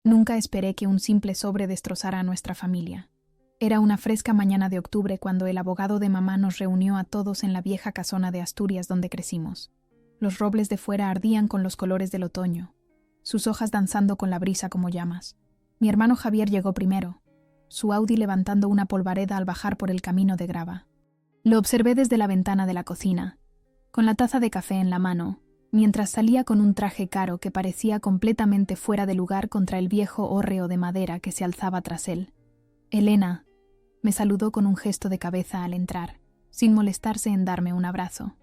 Nunca esperé que un simple sobre destrozara a nuestra familia. Era una fresca mañana de octubre cuando el abogado de mamá nos reunió a todos en la vieja casona de Asturias donde crecimos. Los robles de fuera ardían con los colores del otoño, sus hojas danzando con la brisa como llamas. Mi hermano Javier llegó primero, su Audi levantando una polvareda al bajar por el camino de grava. Lo observé desde la ventana de la cocina, con la taza de café en la mano, mientras salía con un traje caro que parecía completamente fuera de lugar contra el viejo hórreo de madera que se alzaba tras él. «Elena», me saludó con un gesto de cabeza al entrar, sin molestarse en darme un abrazo.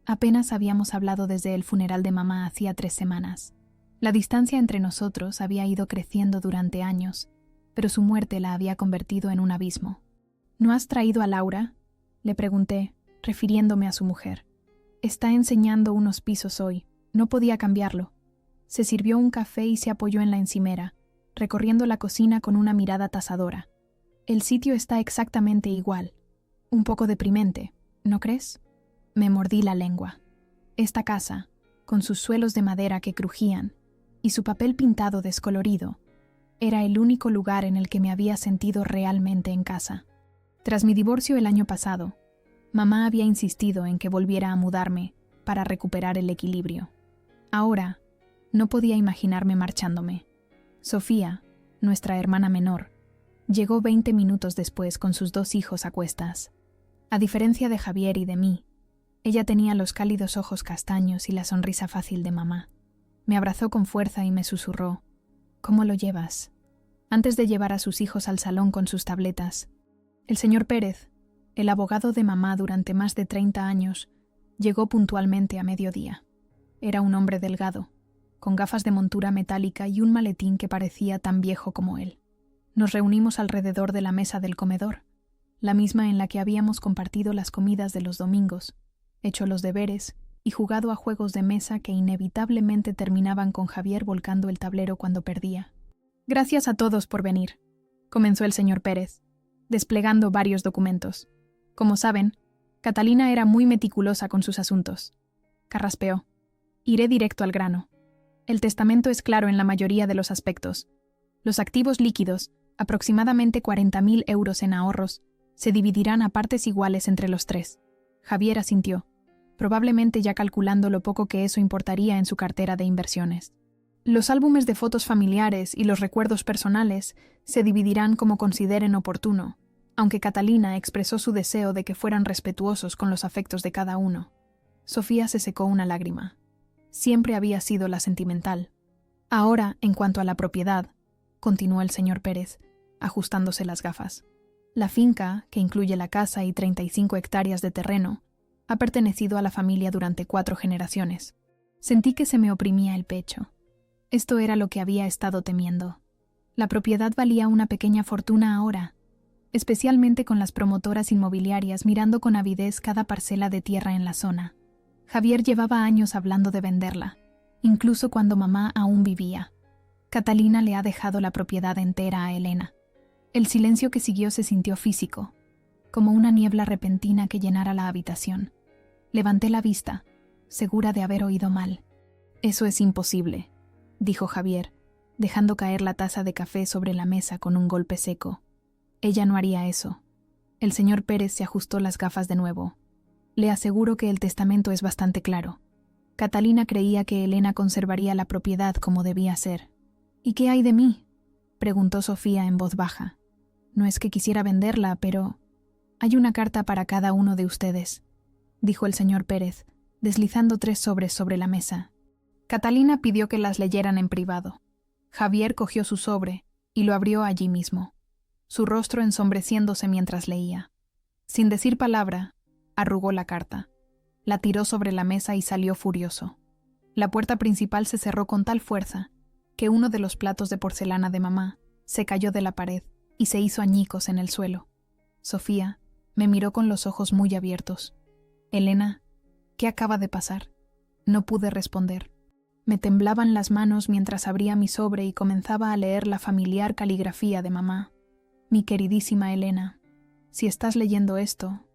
Apenas habíamos hablado desde el funeral de mamá hacía 3 semanas. La distancia entre nosotros había ido creciendo durante años, pero su muerte la había convertido en un abismo. «¿No has traído a Laura?», le pregunté, refiriéndome a su mujer. «Está enseñando unos pisos hoy. No podía cambiarlo». Se sirvió un café y se apoyó en la encimera, recorriendo la cocina con una mirada tasadora. «El sitio está exactamente igual. Un poco deprimente, ¿no crees?». Me mordí la lengua. Esta casa, con sus suelos de madera que crujían y su papel pintado descolorido, era el único lugar en el que me había sentido realmente en casa. Tras mi divorcio el año pasado, mamá había insistido en que volviera a mudarme para recuperar el equilibrio. Ahora, no podía imaginarme marchándome. Sofía, nuestra hermana menor, llegó 20 minutos después con sus 2 hijos a cuestas. A diferencia de Javier y de mí, ella tenía los cálidos ojos castaños y la sonrisa fácil de mamá. Me abrazó con fuerza y me susurró: «¿Cómo lo llevas?», antes de llevar a sus hijos al salón con sus tabletas. El señor Pérez, el abogado de mamá durante más de 30 años, llegó puntualmente a mediodía. Era un hombre delgado, con gafas de montura metálica y un maletín que parecía tan viejo como él. Nos reunimos alrededor de la mesa del comedor, la misma en la que habíamos compartido las comidas de los domingos, hecho los deberes y jugado a juegos de mesa que inevitablemente terminaban con Javier volcando el tablero cuando perdía. «Gracias a todos por venir», comenzó el señor Pérez, desplegando varios documentos. «Como saben, Catalina era muy meticulosa con sus asuntos». Carraspeó. «Iré directo al grano. El testamento es claro en la mayoría de los aspectos. Los activos líquidos, aproximadamente 40.000 euros en ahorros, se dividirán a partes iguales entre los 3. Javier asintió, probablemente ya calculando lo poco que eso importaría en su cartera de inversiones. Los álbumes de fotos familiares y los recuerdos personales se dividirán como consideren oportuno, aunque Catalina expresó su deseo de que fueran respetuosos con los afectos de cada uno. Sofía se secó una lágrima. Siempre había sido la sentimental. Ahora, en cuanto a la propiedad, continuó el señor Pérez, ajustándose las gafas. La finca, que incluye la casa y 35 hectáreas de terreno, ha pertenecido a la familia durante 4 generaciones. Sentí que se me oprimía el pecho. Esto era lo que había estado temiendo. La propiedad valía una pequeña fortuna ahora, especialmente con las promotoras inmobiliarias mirando con avidez cada parcela de tierra en la zona. Javier llevaba años hablando de venderla, incluso cuando mamá aún vivía. Catalina le ha dejado la propiedad entera a Elena. El silencio que siguió se sintió físico, como una niebla repentina que llenara la habitación. Levanté la vista, segura de haber oído mal. «Eso es imposible», dijo Javier, dejando caer la taza de café sobre la mesa con un golpe seco. «Ella no haría eso». El señor Pérez se ajustó las gafas de nuevo. «Le aseguro que el testamento es bastante claro. Catalina creía que Elena conservaría la propiedad como debía ser». «¿Y qué hay de mí?», preguntó Sofía en voz baja. «No es que quisiera venderla, pero hay una carta para cada uno de ustedes», dijo el señor Pérez, deslizando 3 sobres sobre la mesa. Catalina pidió que las leyeran en privado. Javier cogió su sobre y lo abrió allí mismo, su rostro ensombreciéndose mientras leía. Sin decir palabra, arrugó la carta, la tiró sobre la mesa y salió furioso. La puerta principal se cerró con tal fuerza que uno de los platos de porcelana de mamá se cayó de la pared y se hizo añicos en el suelo. Sofía me miró con los ojos muy abiertos. «Elena, ¿qué acaba de pasar?». No pude responder. Me temblaban las manos mientras abría mi sobre y comenzaba a leer la familiar caligrafía de mamá. «Mi queridísima Elena, si estás leyendo esto,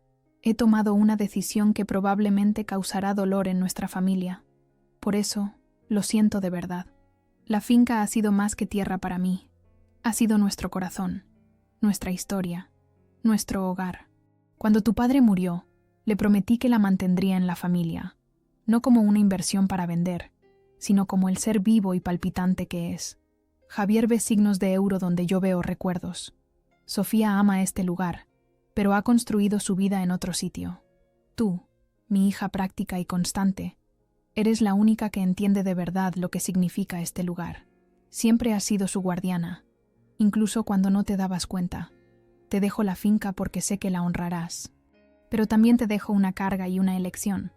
he tomado una decisión que probablemente causará dolor en nuestra familia. Por eso, lo siento de verdad. La finca ha sido más que tierra para mí. Ha sido nuestro corazón, nuestra historia, nuestro hogar. Cuando tu padre murió, le prometí que la mantendría en la familia, no como una inversión para vender, sino como el ser vivo y palpitante que es. Javier ve signos de euro donde yo veo recuerdos. Sofía ama este lugar, pero ha construido su vida en otro sitio. Tú, mi hija práctica y constante, eres la única que entiende de verdad lo que significa este lugar. Siempre has sido su guardiana, incluso cuando no te dabas cuenta. Te dejo la finca porque sé que la honrarás. Pero también te dejo una carga y una elección.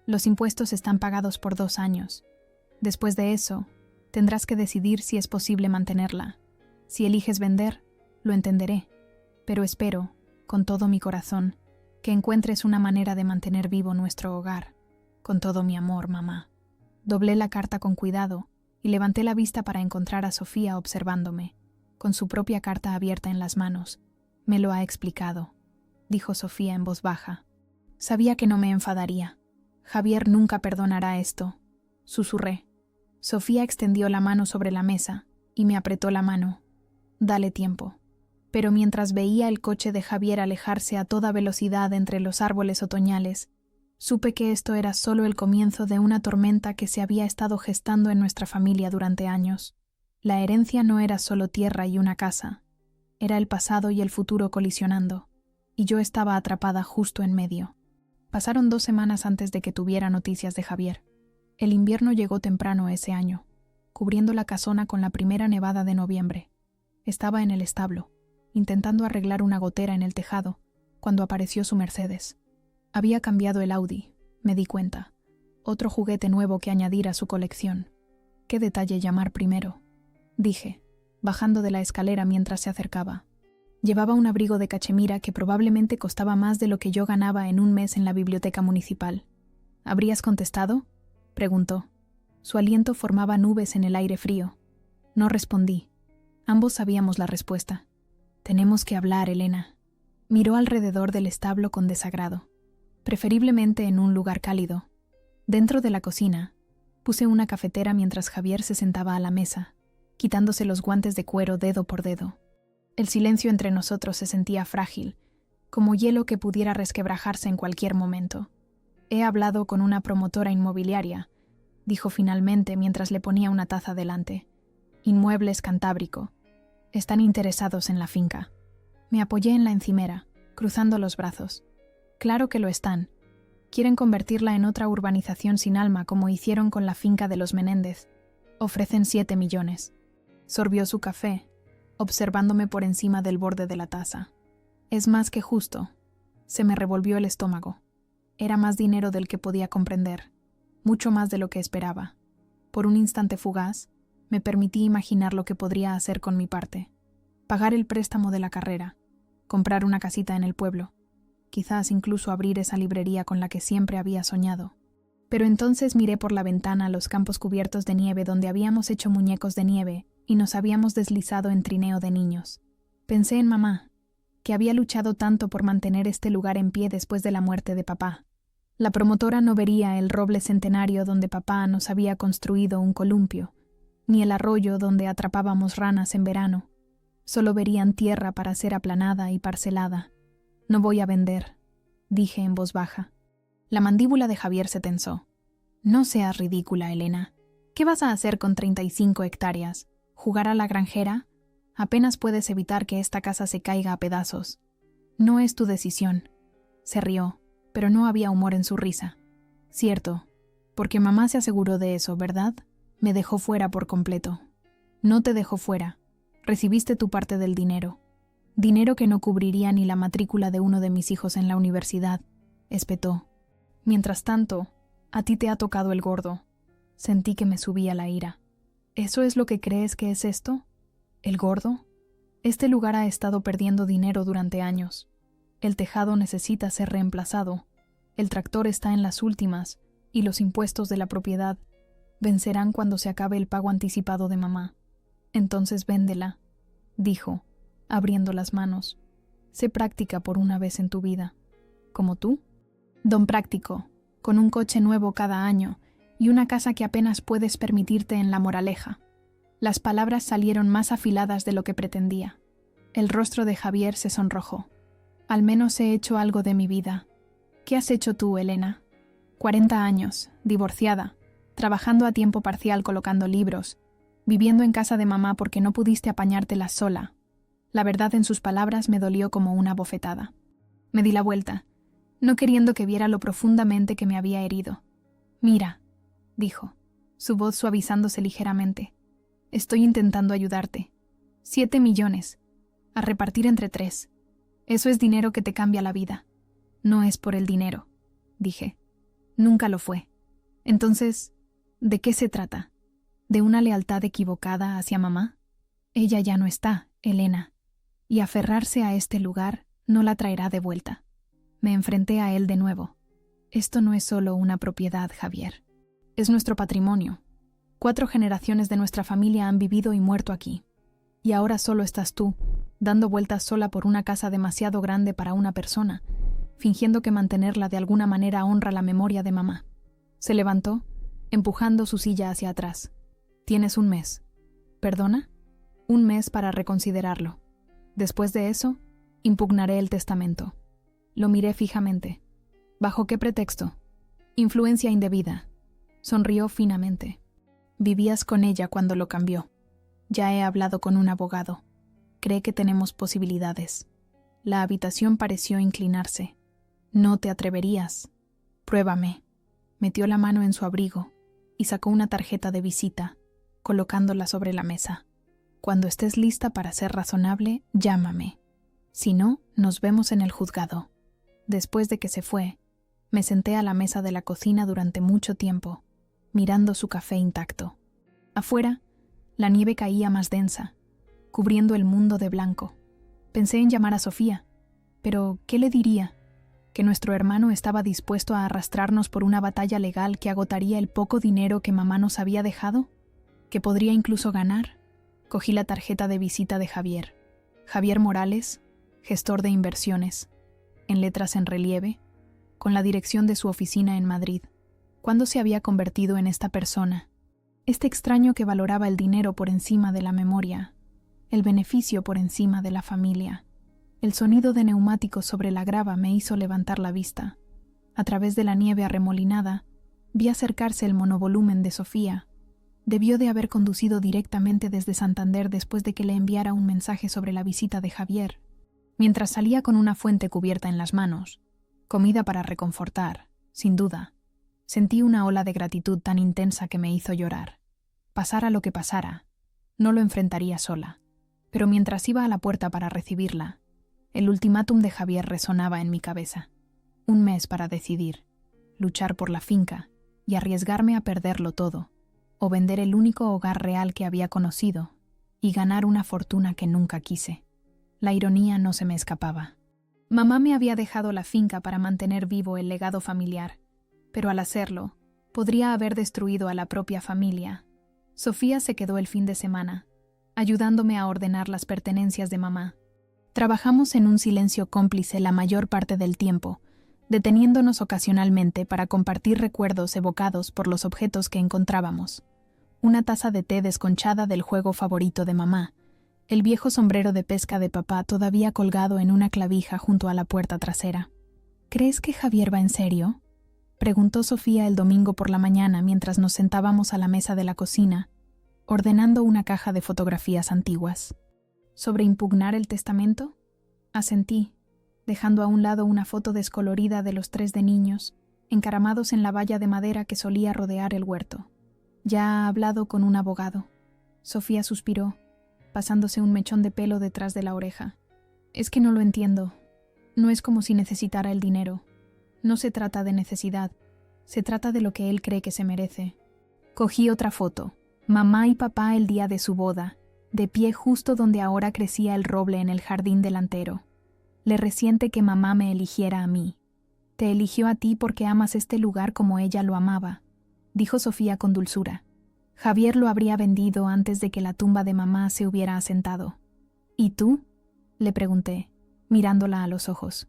Los impuestos están pagados por 2 años. Después de eso, tendrás que decidir si es posible mantenerla. Si eliges vender, lo entenderé. Pero espero, con todo mi corazón, que encuentres una manera de mantener vivo nuestro hogar. Con todo mi amor, mamá. Doblé la carta con cuidado y levanté la vista para encontrar a Sofía observándome, con su propia carta abierta en las manos. Me lo ha explicado, dijo Sofía en voz baja. Sabía que no me enfadaría. Javier nunca perdonará esto, susurré. Sofía extendió la mano sobre la mesa y me apretó la mano. Dale tiempo. Pero mientras veía el coche de Javier alejarse a toda velocidad entre los árboles otoñales, supe que esto era solo el comienzo de una tormenta que se había estado gestando en nuestra familia durante años. La herencia no era solo tierra y una casa, era el pasado y el futuro colisionando, y yo estaba atrapada justo en medio. Pasaron 2 semanas antes de que tuviera noticias de Javier. El invierno llegó temprano ese año, cubriendo la casona con la primera nevada de noviembre. Estaba en el establo, intentando arreglar una gotera en el tejado, cuando apareció su Mercedes. Había cambiado el Audi, me di cuenta. Otro juguete nuevo que añadir a su colección. ¿Qué detalle llamar primero?, dije, bajando de la escalera mientras se acercaba. Llevaba un abrigo de cachemira que probablemente costaba más de lo que yo ganaba en un mes en la biblioteca municipal. ¿Habrías contestado?, preguntó. Su aliento formaba nubes en el aire frío. No respondí. Ambos sabíamos la respuesta. Tenemos que hablar, Elena. Miró alrededor del establo con desagrado. Preferiblemente en un lugar cálido. Dentro de la cocina, puse una cafetera mientras Javier se sentaba a la mesa, quitándose los guantes de cuero dedo por dedo. El silencio entre nosotros se sentía frágil, como hielo que pudiera resquebrajarse en cualquier momento. He hablado con una promotora inmobiliaria, dijo finalmente mientras le ponía una taza delante. Inmuebles Cantábrico. Están interesados en la finca. Me apoyé en la encimera, cruzando los brazos. Claro que lo están. Quieren convertirla en otra urbanización sin alma como hicieron con la finca de los Menéndez. Ofrecen 7 millones. Sorbió su café, observándome por encima del borde de la taza. Es más que justo. Se me revolvió el estómago. Era más dinero del que podía comprender, mucho más de lo que esperaba. Por un instante fugaz, me permití imaginar lo que podría hacer con mi parte. Pagar el préstamo de la carrera, comprar una casita en el pueblo, quizás incluso abrir esa librería con la que siempre había soñado. Pero entonces miré por la ventana los campos cubiertos de nieve donde habíamos hecho muñecos de nieve y nos habíamos deslizado en trineo de niños. Pensé en mamá, que había luchado tanto por mantener este lugar en pie después de la muerte de papá. La promotora no vería el roble centenario donde papá nos había construido un columpio, ni el arroyo donde atrapábamos ranas en verano. Solo verían tierra para ser aplanada y parcelada. No voy a vender, dije en voz baja. La mandíbula de Javier se tensó. No seas ridícula, Elena. ¿Qué vas a hacer con 35 hectáreas? ¿Jugar a la granjera? Apenas puedes evitar que esta casa se caiga a pedazos. No es tu decisión. Se rió, pero no había humor en su risa. Cierto, porque mamá se aseguró de eso, ¿verdad? Me dejó fuera por completo. No te dejó fuera. Recibiste tu parte del dinero. Dinero que no cubriría ni la matrícula de uno de mis hijos en la universidad, espetó. Mientras tanto, a ti te ha tocado el gordo. Sentí que me subía la ira. ¿Eso es lo que crees que es esto? ¿El gordo? Este lugar ha estado perdiendo dinero durante años. El tejado necesita ser reemplazado. El tractor está en las últimas, y los impuestos de la propiedad vencerán cuando se acabe el pago anticipado de mamá. Entonces véndela, dijo, abriendo las manos. Sé práctica por una vez en tu vida. ¿Como tú? Don Práctico, con un coche nuevo cada año y una casa que apenas puedes permitirte en La Moraleja. Las palabras salieron más afiladas de lo que pretendía. El rostro de Javier se sonrojó. Al menos he hecho algo de mi vida. ¿Qué has hecho tú, Elena? 40 años, divorciada, trabajando a tiempo parcial colocando libros, viviendo en casa de mamá porque no pudiste apañártela sola. La verdad en sus palabras me dolió como una bofetada. Me di la vuelta, no queriendo que viera lo profundamente que me había herido. Mira, dijo, su voz suavizándose ligeramente. Estoy intentando ayudarte. 7 millones. A repartir entre 3. Eso es dinero que te cambia la vida. No es por el dinero, dije. Nunca lo fue. Entonces, ¿de qué se trata? ¿De una lealtad equivocada hacia mamá? Ella ya no está, Elena, y aferrarse a este lugar no la traerá de vuelta. Me enfrenté a él de nuevo. Esto no es solo una propiedad, Javier. Es nuestro patrimonio. 4 generaciones de nuestra familia han vivido y muerto aquí. Y ahora solo estás tú, dando vueltas sola por una casa demasiado grande para una persona, fingiendo que mantenerla de alguna manera honra la memoria de mamá. Se levantó, empujando su silla hacia atrás. Tienes 1 mes. ¿Perdona? 1 mes para reconsiderarlo. Después de eso, impugnaré el testamento. Lo miré fijamente. ¿Bajo qué pretexto? Influencia indebida. Sonrió finamente. Vivías con ella cuando lo cambió. Ya he hablado con un abogado. Cree que tenemos posibilidades. La habitación pareció inclinarse. No te atreverías. Pruébame. Metió la mano en su abrigo y sacó una tarjeta de visita, colocándola sobre la mesa. Cuando estés lista para ser razonable, llámame. Si no, nos vemos en el juzgado. Después de que se fue, me senté a la mesa de la cocina durante mucho tiempo, mirando su café intacto. Afuera, la nieve caía más densa, cubriendo el mundo de blanco. Pensé en llamar a Sofía, pero ¿qué le diría? ¿Que nuestro hermano estaba dispuesto a arrastrarnos por una batalla legal que agotaría el poco dinero que mamá nos había dejado? ¿Que podría incluso ganar? Cogí la tarjeta de visita de Javier. Javier Morales, gestor de inversiones, en letras en relieve, con la dirección de su oficina en Madrid. ¿Cuándo se había convertido en esta persona? Este extraño que valoraba el dinero por encima de la memoria, el beneficio por encima de la familia. El sonido de neumáticos sobre la grava me hizo levantar la vista. A través de la nieve arremolinada, vi acercarse el monovolumen de Sofía. Debió de haber conducido directamente desde Santander después de que le enviara un mensaje sobre la visita de Javier. Mientras salía con una fuente cubierta en las manos, comida para reconfortar, sin duda, sentí una ola de gratitud tan intensa que me hizo llorar. Pasara lo que pasara, no lo enfrentaría sola. Pero mientras iba a la puerta para recibirla, el ultimátum de Javier resonaba en mi cabeza. 1 mes para decidir, luchar por la finca y arriesgarme a perderlo todo, o vender el único hogar real que había conocido y ganar una fortuna que nunca quise. La ironía no se me escapaba. Mamá me había dejado la finca para mantener vivo el legado familiar, pero al hacerlo, podría haber destruido a la propia familia. Sofía se quedó el fin de semana, ayudándome a ordenar las pertenencias de mamá. Trabajamos en un silencio cómplice la mayor parte del tiempo, deteniéndonos ocasionalmente para compartir recuerdos evocados por los objetos que encontrábamos. Una taza de té desconchada del juego favorito de mamá, el viejo sombrero de pesca de papá todavía colgado en una clavija junto a la puerta trasera. ¿Crees que Javier va en serio?, preguntó Sofía el domingo por la mañana mientras nos sentábamos a la mesa de la cocina, ordenando una caja de fotografías antiguas. ¿Sobre impugnar el testamento? Asentí, dejando a un lado una foto descolorida de los 3 de niños, encaramados en la valla de madera que solía rodear el huerto. Ya ha hablado con un abogado. Sofía suspiró, pasándose un mechón de pelo detrás de la oreja. Es que no lo entiendo. No es como si necesitara el dinero. No se trata de necesidad. Se trata de lo que él cree que se merece. Cogí otra foto. Mamá y papá el día de su boda, de pie justo donde ahora crecía el roble en el jardín delantero. Le resiente que mamá me eligiera a mí. Te eligió a ti porque amas este lugar como ella lo amaba, dijo Sofía con dulzura. Javier lo habría vendido antes de que la tumba de mamá se hubiera asentado. ¿Y tú?, le pregunté, mirándola a los ojos.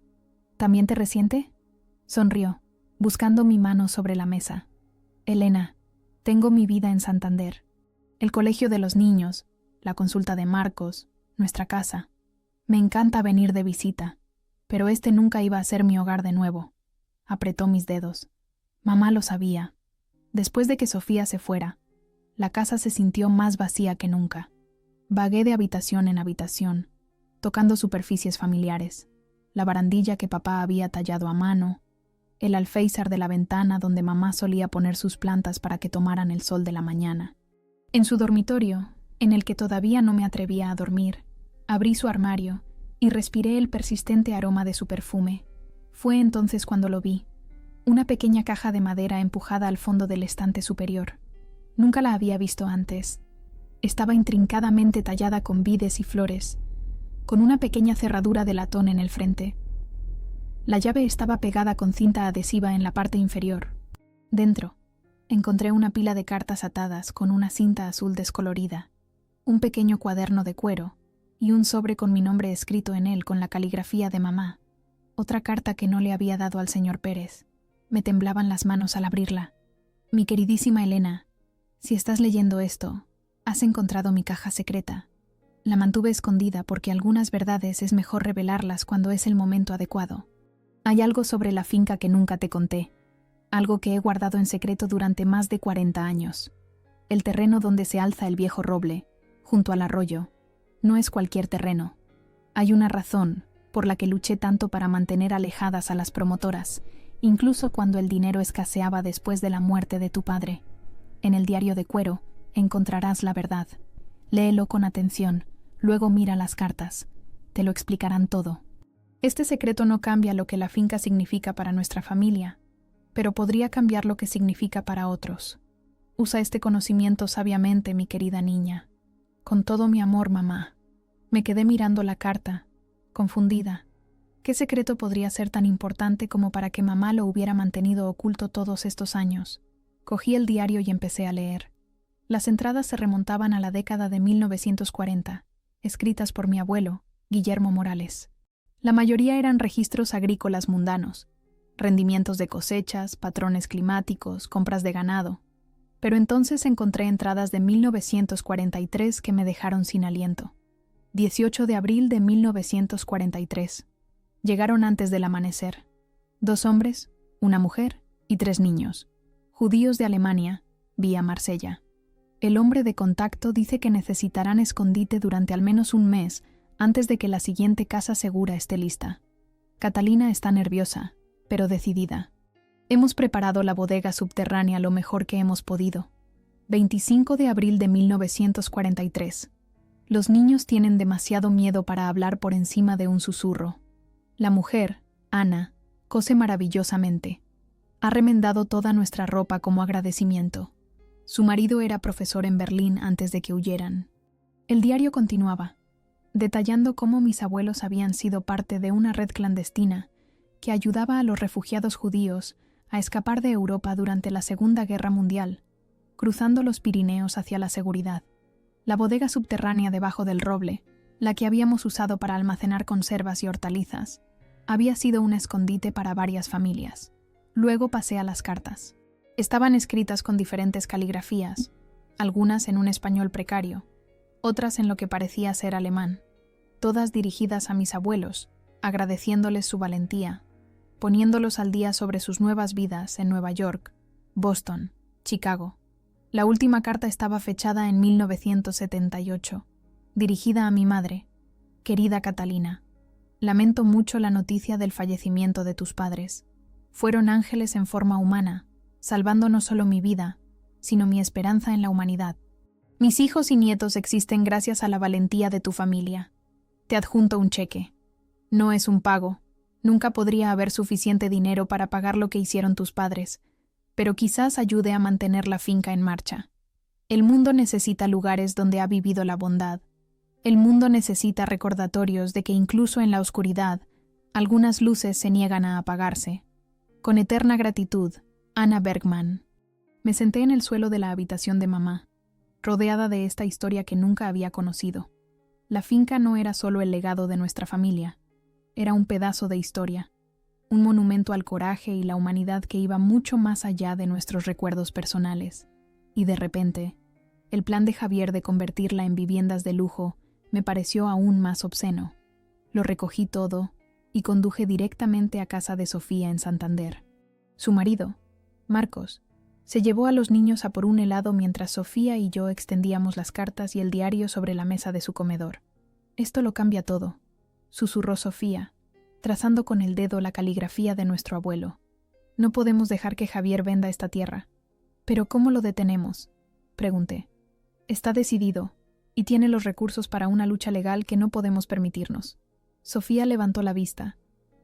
¿También te resiente? Sonrió, buscando mi mano sobre la mesa. Elena, tengo mi vida en Santander. El colegio de los niños, la consulta de Marcos, nuestra casa. Me encanta venir de visita, pero este nunca iba a ser mi hogar de nuevo. Apretó mis dedos. Mamá lo sabía. Después de que Sofía se fuera, la casa se sintió más vacía que nunca. Vagué de habitación en habitación, tocando superficies familiares, la barandilla que papá había tallado a mano, el alféizar de la ventana donde mamá solía poner sus plantas para que tomaran el sol de la mañana. En su dormitorio, en el que todavía no me atrevía a dormir, abrí su armario y respiré el persistente aroma de su perfume. Fue entonces cuando lo vi, una pequeña caja de madera empujada al fondo del estante superior. Nunca la había visto antes. Estaba intrincadamente tallada con vides y flores, con una pequeña cerradura de latón en el frente. La llave estaba pegada con cinta adhesiva en la parte inferior. Dentro, encontré una pila de cartas atadas con una cinta azul descolorida, un pequeño cuaderno de cuero y un sobre con mi nombre escrito en él con la caligrafía de mamá. Otra carta que no le había dado al señor Pérez. Me temblaban las manos al abrirla. Mi queridísima Elena, si estás leyendo esto, has encontrado mi caja secreta. La mantuve escondida porque algunas verdades es mejor revelarlas cuando es el momento adecuado. Hay algo sobre la finca que nunca te conté, algo que he guardado en secreto durante más de 40 años. El terreno donde se alza el viejo roble, junto al arroyo, no es cualquier terreno. Hay una razón por la que luché tanto para mantener alejadas a las promotoras, incluso cuando el dinero escaseaba después de la muerte de tu padre. En el diario de cuero encontrarás la verdad. Léelo con atención, luego mira las cartas. Te lo explicarán todo. Este secreto no cambia lo que la finca significa para nuestra familia, pero podría cambiar lo que significa para otros. Usa este conocimiento sabiamente, mi querida niña. Con todo mi amor, mamá. Me quedé mirando la carta, confundida. ¿Qué secreto podría ser tan importante como para que mamá lo hubiera mantenido oculto todos estos años? Cogí el diario y empecé a leer. Las entradas se remontaban a la década de 1940, escritas por mi abuelo, Guillermo Morales. La mayoría eran registros agrícolas mundanos, rendimientos de cosechas, patrones climáticos, compras de ganado. Pero entonces encontré entradas de 1943 que me dejaron sin aliento. 18 de abril de 1943. Llegaron antes del amanecer. 2 hombres, una mujer y 3 niños. Judíos de Alemania, vía Marsella. El hombre de contacto dice que necesitarán escondite durante al menos un mes antes de que la siguiente casa segura esté lista. Catalina está nerviosa, pero decidida. Hemos preparado la bodega subterránea lo mejor que hemos podido. 25 de abril de 1943. Los niños tienen demasiado miedo para hablar por encima de un susurro. La mujer, Ana, cose maravillosamente. Ha remendado toda nuestra ropa como agradecimiento. Su marido era profesor en Berlín antes de que huyeran. El diario continuaba, detallando cómo mis abuelos habían sido parte de una red clandestina que ayudaba a los refugiados judíos a escapar de Europa durante la Segunda Guerra Mundial, cruzando los Pirineos hacia la seguridad. La bodega subterránea debajo del roble, la que habíamos usado para almacenar conservas y hortalizas, había sido un escondite para varias familias. Luego pasé a las cartas. Estaban escritas con diferentes caligrafías, algunas en un español precario, otras en lo que parecía ser alemán, todas dirigidas a mis abuelos, agradeciéndoles su valentía, poniéndolos al día sobre sus nuevas vidas en Nueva York, Boston, Chicago. La última carta estaba fechada en 1978, dirigida a mi madre. Querida Catalina, lamento mucho la noticia del fallecimiento de tus padres. Fueron ángeles en forma humana, salvando no solo mi vida, sino mi esperanza en la humanidad. Mis hijos y nietos existen gracias a la valentía de tu familia. Te adjunto un cheque. No es un pago. Nunca podría haber suficiente dinero para pagar lo que hicieron tus padres, pero quizás ayude a mantener la finca en marcha. El mundo necesita lugares donde ha vivido la bondad. El mundo necesita recordatorios de que incluso en la oscuridad, algunas luces se niegan a apagarse. Con eterna gratitud, Ana Bergman. Me senté en el suelo de la habitación de mamá, rodeada de esta historia que nunca había conocido. La finca no era solo el legado de nuestra familia, era un pedazo de historia, un monumento al coraje y la humanidad que iba mucho más allá de nuestros recuerdos personales. Y de repente, El plan de Javier de convertirla en viviendas de lujo me pareció aún más obsceno. Lo recogí todo y conduje directamente a casa de Sofía en Santander. Su marido, Marcos, se llevó a los niños a por un helado mientras Sofía y yo extendíamos las cartas y el diario sobre la mesa de su comedor. «Esto lo cambia todo», susurró Sofía, trazando con el dedo la caligrafía de nuestro abuelo. «No podemos dejar que Javier venda esta tierra». «¿Pero cómo lo detenemos?», pregunté. «Está decidido, y tiene los recursos para una lucha legal que no podemos permitirnos». Sofía levantó la vista,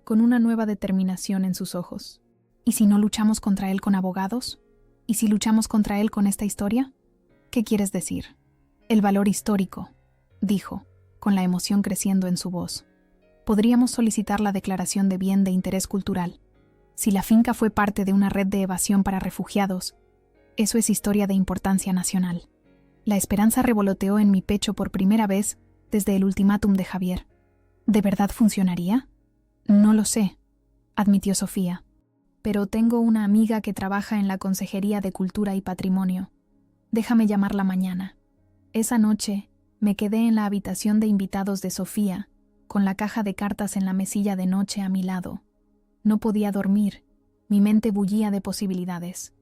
con una nueva determinación en sus ojos. «¿Y si no luchamos contra él con abogados? ¿Y si luchamos contra él con esta historia?». «¿Qué quieres decir?». «El valor histórico», dijo, con la emoción creciendo en su voz. «Podríamos solicitar la declaración de bien de interés cultural. Si la finca fue parte de una red de evasión para refugiados, eso es historia de importancia nacional». La esperanza revoloteó en mi pecho por primera vez desde el ultimátum de Javier. ¿De verdad funcionaría? No lo sé, admitió Sofía. Pero tengo una amiga que trabaja en la Consejería de Cultura y Patrimonio. Déjame llamarla mañana. Esa noche me quedé en la habitación de invitados de Sofía, con la caja de cartas en la mesilla de noche a mi lado. No podía dormir, mi mente bullía de posibilidades.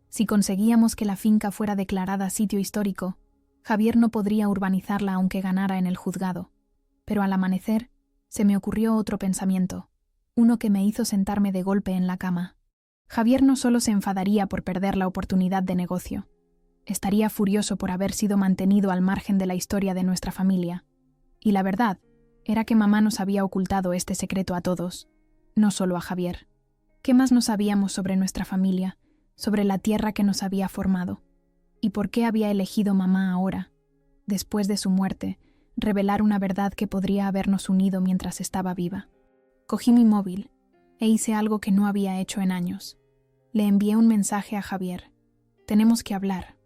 Si conseguíamos que la finca fuera declarada sitio histórico, Javier no podría urbanizarla aunque ganara en el juzgado. Pero al amanecer, se me ocurrió otro pensamiento, uno que me hizo sentarme de golpe en la cama. Javier no solo se enfadaría por perder la oportunidad de negocio, estaría furioso por haber sido mantenido al margen de la historia de nuestra familia. Y la verdad era que mamá nos había ocultado este secreto a todos, no solo a Javier. ¿Qué más no sabíamos sobre nuestra familia, sobre la tierra que nos había formado? ¿Y por qué había elegido mamá ahora, después de su muerte, revelar una verdad que podría habernos unido mientras estaba viva? Cogí mi móvil e hice algo que no había hecho en años. Le envié un mensaje a Javier. Tenemos que hablar,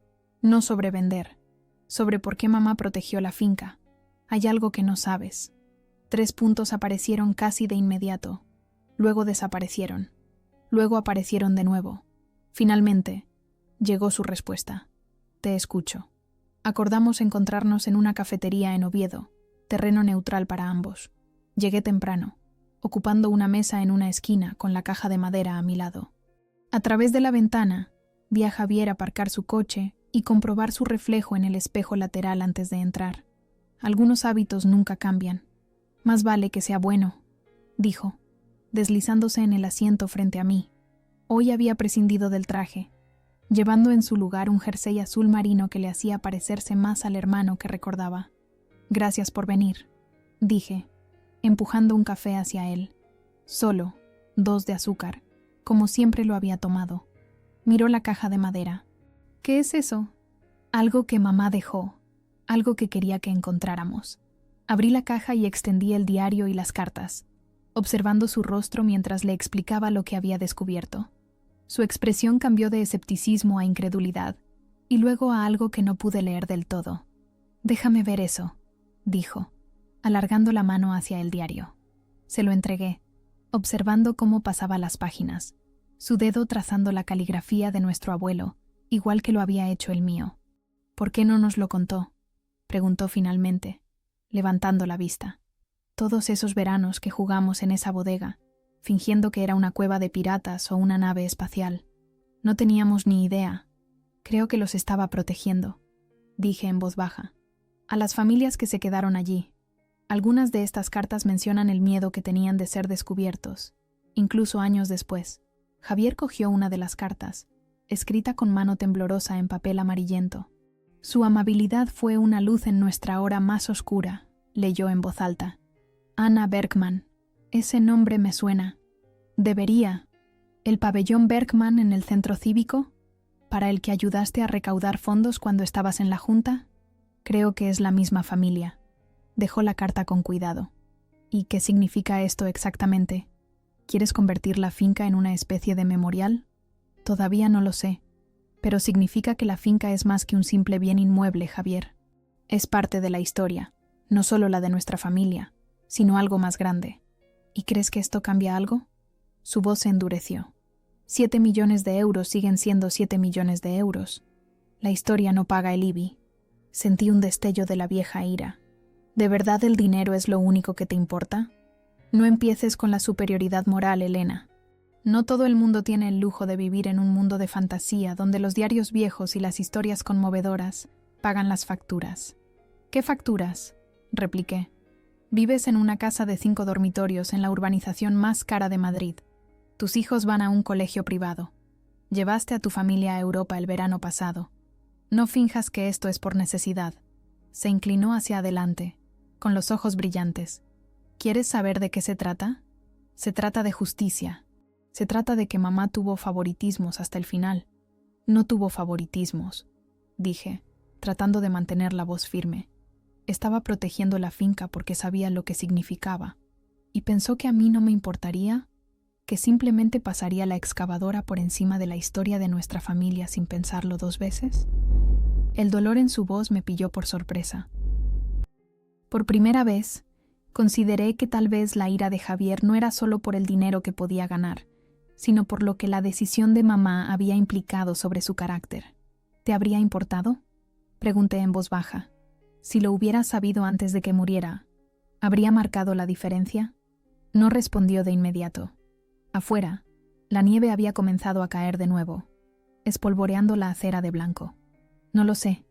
no sobre vender, sobre por qué mamá protegió la finca. Hay algo que no sabes. 3 puntos aparecieron casi de inmediato. Luego desaparecieron. Luego aparecieron de nuevo. Finalmente, llegó su respuesta. Te escucho. Acordamos encontrarnos en una cafetería en Oviedo, terreno neutral para ambos. Llegué temprano, ocupando una mesa en una esquina con la caja de madera a mi lado. A través de la ventana, vi a Javier aparcar su coche y comprobar su reflejo en el espejo lateral antes de entrar. Algunos hábitos nunca cambian. Más vale que sea bueno, dijo, deslizándose en el asiento frente a mí. Hoy había prescindido del traje, llevando en su lugar un jersey azul marino que le hacía parecerse más al hermano que recordaba. Gracias por venir, dije, empujando un café hacia él. Solo, 2 de azúcar, como siempre lo había tomado. Miró la caja de madera. ¿Qué es eso? Algo que mamá dejó, algo que quería que encontráramos. Abrí la caja y extendí el diario y las cartas, observando su rostro mientras le explicaba lo que había descubierto. Su expresión cambió de escepticismo a incredulidad, y luego a algo que no pude leer del todo. «Déjame ver eso», dijo, alargando la mano hacia el diario. Se lo entregué, observando cómo pasaba las páginas, su dedo trazando la caligrafía de nuestro abuelo, igual que lo había hecho el mío. «¿Por qué no nos lo contó?», preguntó finalmente, levantando la vista. «Todos esos veranos que jugamos en esa bodega, fingiendo que era una cueva de piratas o una nave espacial. No teníamos ni idea. Creo que los estaba protegiendo», dije en voz baja. «A las familias que se quedaron allí. Algunas de estas cartas mencionan el miedo que tenían de ser descubiertos, incluso años después». Javier cogió una de las cartas, escrita con mano temblorosa en papel amarillento. «Su amabilidad fue una luz en nuestra hora más oscura», leyó en voz alta. «Anna Bergman. Ese nombre me suena. Debería. ¿El pabellón Bergman en el centro cívico? ¿Para el que ayudaste a recaudar fondos cuando estabas en la junta? Creo que es la misma familia». Dejó la carta con cuidado. «¿Y qué significa esto exactamente? ¿Quieres convertir la finca en una especie de memorial?» «Todavía no lo sé, pero significa que la finca es más que un simple bien inmueble, Javier. Es parte de la historia, no solo la de nuestra familia, sino algo más grande. ¿Y crees que esto cambia algo?». Su voz se endureció. 7 millones de euros siguen siendo 7 millones de euros. La historia no paga el IBI. Sentí un destello de la vieja ira. ¿De verdad el dinero es lo único que te importa? No empieces con la superioridad moral, Elena. No todo el mundo tiene el lujo de vivir en un mundo de fantasía donde los diarios viejos y las historias conmovedoras pagan las facturas. ¿Qué facturas?, repliqué. Vives en una casa de 5 dormitorios en la urbanización más cara de Madrid. Tus hijos van a un colegio privado. Llevaste a tu familia a Europa el verano pasado. No finjas que esto es por necesidad. Se inclinó hacia adelante, con los ojos brillantes. ¿Quieres saber de qué se trata? Se trata de justicia. Se trata de que mamá tuvo favoritismos hasta el final. No tuvo favoritismos, dije, tratando de mantener la voz firme. Estaba protegiendo la finca porque sabía lo que significaba. ¿Y pensó que a mí no me importaría? ¿Que simplemente pasaría la excavadora por encima de la historia de nuestra familia sin pensarlo 2 veces? El dolor en su voz me pilló por sorpresa. Por primera vez, consideré que tal vez la ira de Javier no era solo por el dinero que podía ganar, sino por lo que la decisión de mamá había implicado sobre su carácter. ¿Te habría importado?, pregunté en voz baja. Si lo hubiera sabido antes de que muriera, ¿habría marcado la diferencia? No respondió de inmediato. Afuera, la nieve había comenzado a caer de nuevo, espolvoreando la acera de blanco. No lo sé,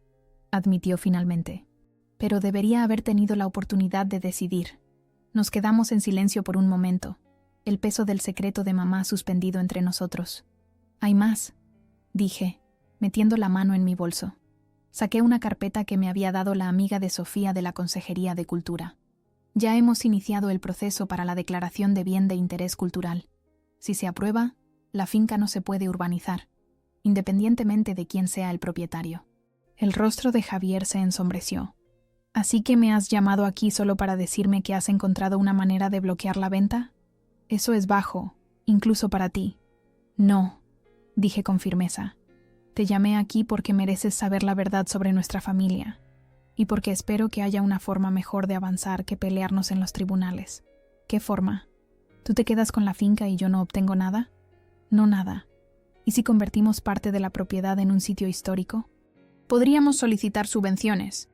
admitió finalmente, pero debería haber tenido la oportunidad de decidir. Nos quedamos en silencio por un momento, el peso del secreto de mamá suspendido entre nosotros. «Hay más», dije, metiendo la mano en mi bolso. Saqué una carpeta que me había dado la amiga de Sofía de la Consejería de Cultura. Ya hemos iniciado el proceso para la declaración de bien de interés cultural. Si se aprueba, la finca no se puede urbanizar, independientemente de quién sea el propietario. El rostro de Javier se ensombreció. ¿Así que me has llamado aquí solo para decirme que has encontrado una manera de bloquear la venta? Eso es bajo, incluso para ti. No, dije con firmeza. Te llamé aquí porque mereces saber la verdad sobre nuestra familia, y porque espero que haya una forma mejor de avanzar que pelearnos en los tribunales. ¿Qué forma? ¿Tú te quedas con la finca y yo no obtengo nada? No nada. ¿Y si convertimos parte de la propiedad en un sitio histórico? Podríamos solicitar subvenciones,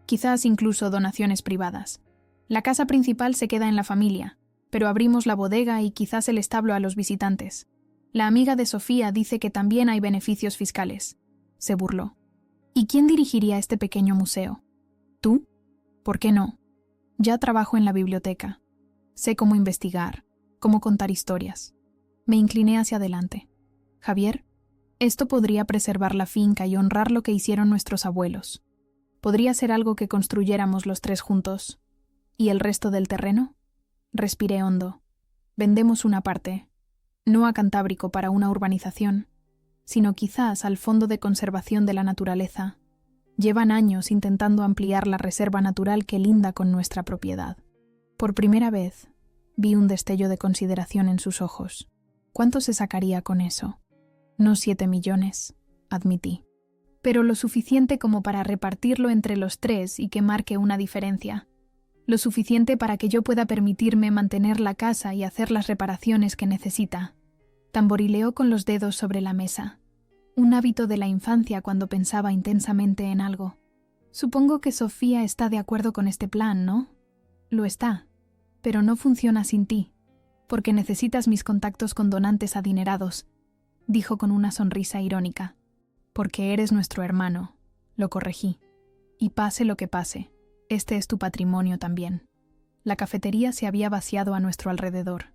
quizás incluso donaciones privadas. La casa principal se queda en la familia, pero abrimos la bodega y quizás el establo a los visitantes. La amiga de Sofía dice que también hay beneficios fiscales. Se burló. ¿Y quién dirigiría este pequeño museo? ¿Tú? ¿Por qué no? Ya trabajo en la biblioteca. Sé cómo investigar, cómo contar historias. Me incliné hacia adelante. Javier, esto podría preservar la finca y honrar lo que hicieron nuestros abuelos. Podría ser algo que construyéramos los 3 juntos. ¿Y el resto del terreno? Respiré hondo. Vendemos una parte. No a Cantábrico para una urbanización, sino quizás al Fondo de Conservación de la Naturaleza. Llevan años intentando ampliar la reserva natural que linda con nuestra propiedad. Por primera vez, vi un destello de consideración en sus ojos. ¿Cuánto se sacaría con eso? No 7 millones, admití. Pero lo suficiente como para repartirlo entre los 3 y que marque una diferencia. Lo suficiente para que yo pueda permitirme mantener la casa y hacer las reparaciones que necesita. Tamborileó con los dedos sobre la mesa. Un hábito de la infancia cuando pensaba intensamente en algo. Supongo que Sofía está de acuerdo con este plan, ¿no? Lo está, pero no funciona sin ti, porque necesitas mis contactos con donantes adinerados, dijo con una sonrisa irónica. Porque eres nuestro hermano, lo corregí. Y pase lo que pase, este es tu patrimonio también. La cafetería se había vaciado a nuestro alrededor.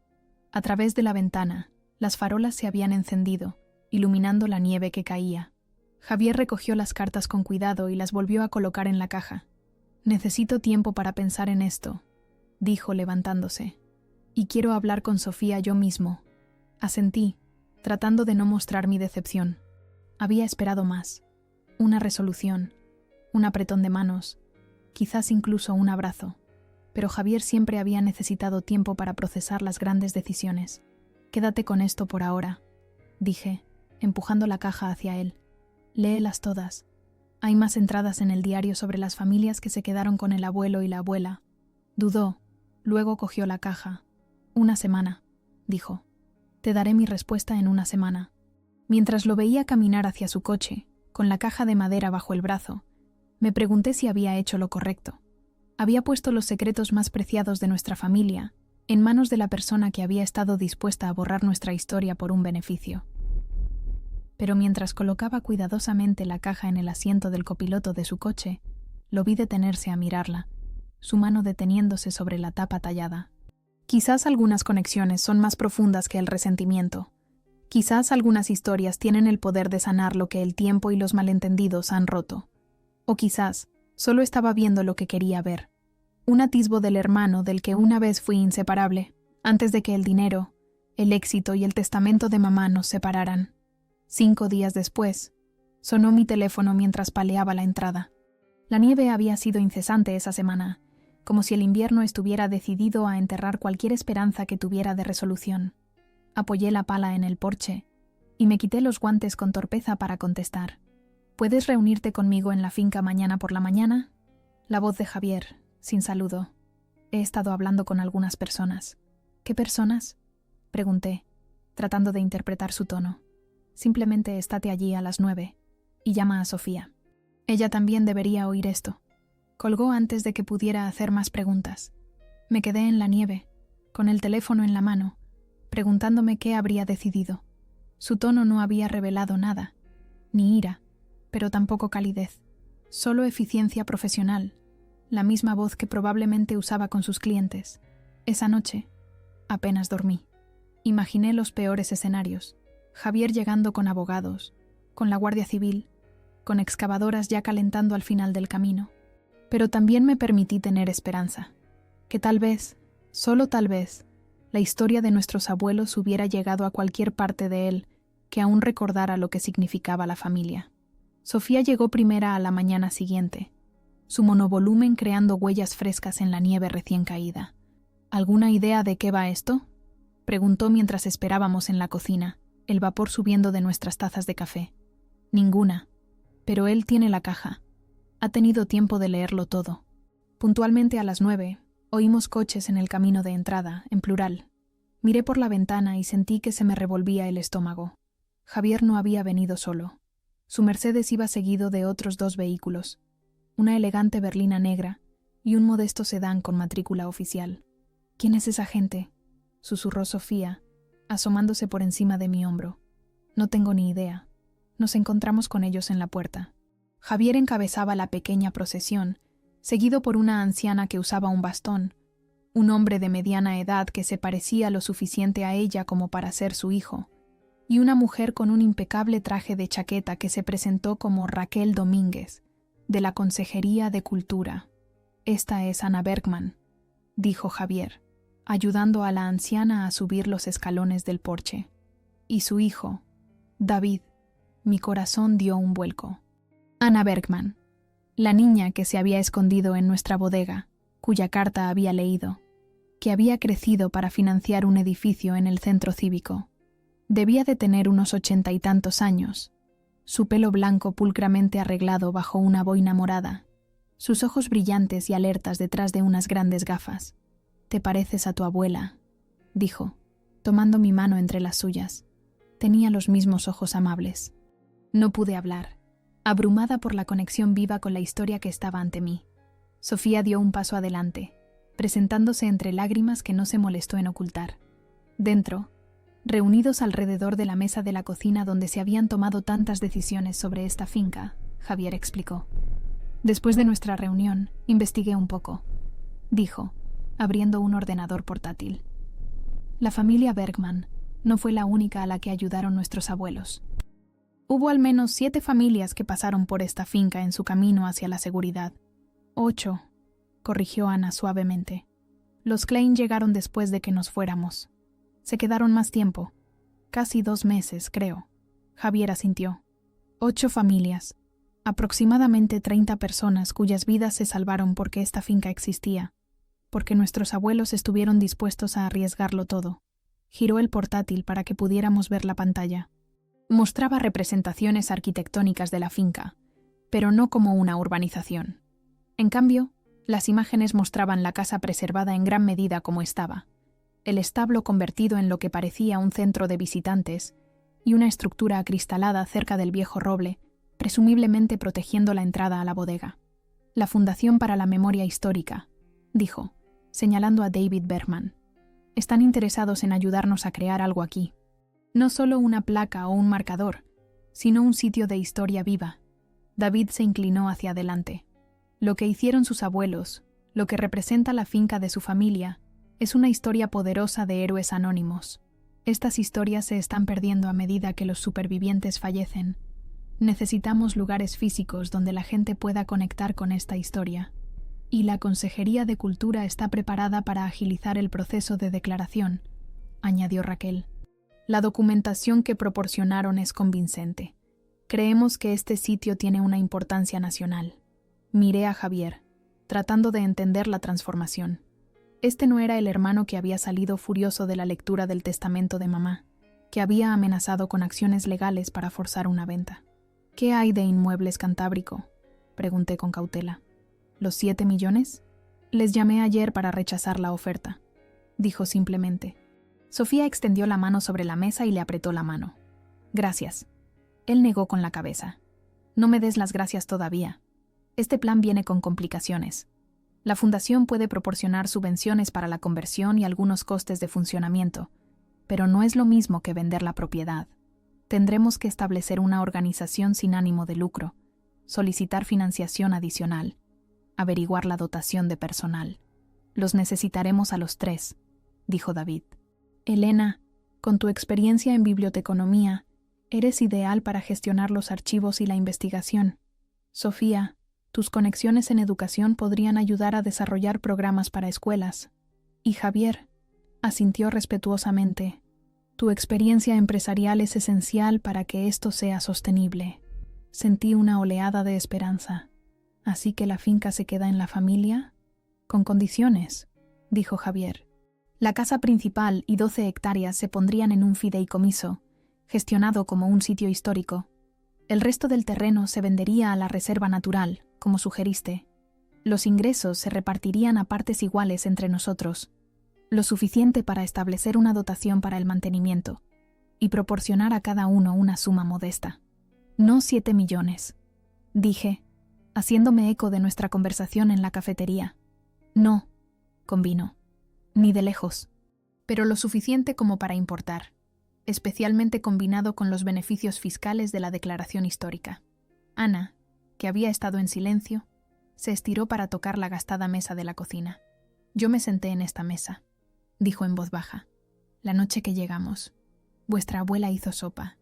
A través de la ventana, las farolas se habían encendido, iluminando la nieve que caía. Javier recogió las cartas con cuidado y las volvió a colocar en la caja. Necesito tiempo para pensar en esto, dijo levantándose. Y quiero hablar con Sofía yo mismo. Asentí, tratando de no mostrar mi decepción. Había esperado más. Una resolución, un apretón de manos, quizás incluso un abrazo. Pero Javier siempre había necesitado tiempo para procesar las grandes decisiones. Quédate con esto por ahora, dije, empujando la caja hacia él. Léelas todas. Hay más entradas en el diario sobre las familias que se quedaron con el abuelo y la abuela. Dudó, luego cogió la caja. 1 semana, dijo. Te daré mi respuesta en 1 semana. Mientras lo veía caminar hacia su coche, con la caja de madera bajo el brazo, Me pregunté si había hecho lo correcto. Había puesto los secretos más preciados de nuestra familia en manos de la persona que había estado dispuesta a borrar nuestra historia por un beneficio. Pero mientras colocaba cuidadosamente la caja en el asiento del copiloto de su coche, lo vi detenerse a mirarla, su mano deteniéndose sobre la tapa tallada. Quizás algunas conexiones son más profundas que el resentimiento. Quizás algunas historias tienen el poder de sanar lo que el tiempo y los malentendidos han roto. O quizás solo estaba viendo lo que quería ver. Un atisbo del hermano del que una vez fui inseparable, antes de que el dinero, el éxito y el testamento de mamá nos separaran. 5 días después, sonó mi teléfono mientras paleaba la entrada. La nieve había sido incesante esa semana, como si el invierno estuviera decidido a enterrar cualquier esperanza que tuviera de resolución. Apoyé la pala en el porche y me quité los guantes con torpeza para contestar. ¿Puedes reunirte conmigo en la finca mañana por la mañana? La voz de Javier, sin saludo. He estado hablando con algunas personas. ¿Qué personas? Pregunté, tratando de interpretar su tono. Simplemente estate allí a las 9 y llama a Sofía. Ella también debería oír esto. Colgó antes de que pudiera hacer más preguntas. Me quedé en la nieve, con el teléfono en la mano, preguntándome qué habría decidido. Su tono no había revelado nada, ni ira, pero tampoco calidez, solo eficiencia profesional, la misma voz que probablemente usaba con sus clientes. Esa noche, apenas dormí. Imaginé los peores escenarios. Javier llegando con abogados, con la Guardia Civil, con excavadoras ya calentando al final del camino. Pero también me permití tener esperanza, que tal vez, solo tal vez, la historia de nuestros abuelos hubiera llegado a cualquier parte de él que aún recordara lo que significaba la familia. Sofía llegó primera a la mañana siguiente, su monovolumen creando huellas frescas en la nieve recién caída. ¿Alguna idea de qué va esto?, preguntó mientras esperábamos en la cocina, el vapor subiendo de nuestras tazas de café. Ninguna, pero él tiene la caja. Ha tenido tiempo de leerlo todo. Puntualmente a las 9, oímos coches en el camino de entrada, en plural. Miré por la ventana y sentí que se me revolvía el estómago. Javier no había venido solo. Su Mercedes iba seguido de otros 2 vehículos, una elegante berlina negra y un modesto sedán con matrícula oficial. ¿Quién es esa gente?, susurró Sofía, asomándose por encima de mi hombro. No tengo ni idea. Nos encontramos con ellos en la puerta. Javier encabezaba la pequeña procesión, seguido por una anciana que usaba un bastón, un hombre de mediana edad que se parecía lo suficiente a ella como para ser su hijo, y una mujer con un impecable traje de chaqueta que se presentó como Raquel Domínguez, de la Consejería de Cultura. «Esta es Ana Bergman», dijo Javier, ayudando a la anciana a subir los escalones del porche. «Y su hijo, David». Mi corazón dio un vuelco. Ana Bergman, la niña que se había escondido en nuestra bodega, cuya carta había leído, que había crecido para financiar un edificio en el centro cívico. Debía de tener unos 80 y tantos años, su pelo blanco pulcramente arreglado bajo una boina morada, sus ojos brillantes y alertas detrás de unas grandes gafas. «Te pareces a tu abuela», dijo, tomando mi mano entre las suyas. Tenía los mismos ojos amables. No pude hablar, abrumada por la conexión viva con la historia que estaba ante mí. Sofía dio un paso adelante, presentándose entre lágrimas que no se molestó en ocultar. Dentro, reunidos alrededor de la mesa de la cocina donde se habían tomado tantas decisiones sobre esta finca, Javier explicó. «Después de nuestra reunión, investigué un poco», dijo, abriendo un ordenador portátil. La familia Bergman no fue la única a la que ayudaron nuestros abuelos. Hubo al menos 7 familias que pasaron por esta finca en su camino hacia la seguridad. 8, corrigió Ana suavemente. Los Klein llegaron después de que nos fuéramos. Se quedaron más tiempo, casi 2 meses, creo. Javier asintió. 8 familias, aproximadamente 30 personas cuyas vidas se salvaron porque esta finca existía, porque nuestros abuelos estuvieron dispuestos a arriesgarlo todo. Giró el portátil para que pudiéramos ver la pantalla. Mostraba representaciones arquitectónicas de la finca, pero no como una urbanización. En cambio, las imágenes mostraban la casa preservada en gran medida como estaba, el establo convertido en lo que parecía un centro de visitantes y una estructura acristalada cerca del viejo roble, presumiblemente protegiendo la entrada a la bodega. La Fundación para la Memoria Histórica, dijo, señalando a David Bergman. Están interesados en ayudarnos a crear algo aquí. No solo una placa o un marcador, sino un sitio de historia viva. David se inclinó hacia adelante. Lo que hicieron sus abuelos, lo que representa la finca de su familia, es una historia poderosa de héroes anónimos. Estas historias se están perdiendo a medida que los supervivientes fallecen. Necesitamos lugares físicos donde la gente pueda conectar con esta historia. Y la Consejería de Cultura está preparada para agilizar el proceso de declaración, añadió Raquel. La documentación que proporcionaron es convincente. Creemos que este sitio tiene una importancia nacional. Miré a Javier, tratando de entender la transformación. Este no era el hermano que había salido furioso de la lectura del testamento de mamá, que había amenazado con acciones legales para forzar una venta. ¿Qué hay de Inmuebles Cantábrico?, pregunté con cautela. ¿Los 7 millones? Les llamé ayer para rechazar la oferta, dijo simplemente. Sofía extendió la mano sobre la mesa y le apretó la mano. Gracias. Él negó con la cabeza. No me des las gracias todavía. Este plan viene con complicaciones. La fundación puede proporcionar subvenciones para la conversión y algunos costes de funcionamiento, pero no es lo mismo que vender la propiedad. Tendremos que establecer una organización sin ánimo de lucro, solicitar financiación adicional, averiguar la dotación de personal. Los necesitaremos a los 3, dijo David. Elena, con tu experiencia en biblioteconomía, eres ideal para gestionar los archivos y la investigación. Sofía, tus conexiones en educación podrían ayudar a desarrollar programas para escuelas. Y Javier, asintió respetuosamente, tu experiencia empresarial es esencial para que esto sea sostenible. Sentí una oleada de esperanza. ¿Así que la finca se queda en la familia? Con condiciones, dijo Javier. La casa principal y 12 hectáreas se pondrían en un fideicomiso, gestionado como un sitio histórico. El resto del terreno se vendería a la reserva natural, como sugeriste. Los ingresos se repartirían a partes iguales entre nosotros, lo suficiente para establecer una dotación para el mantenimiento y proporcionar a cada uno una suma modesta. No 7 millones, dije, haciéndome eco de nuestra conversación en la cafetería. No, convino, ni de lejos, pero lo suficiente como para importar, especialmente combinado con los beneficios fiscales de la declaración histórica. Ana, que había estado en silencio, se estiró para tocar la gastada mesa de la cocina. Yo me senté en esta mesa, dijo en voz baja. La noche que llegamos, vuestra abuela hizo sopa.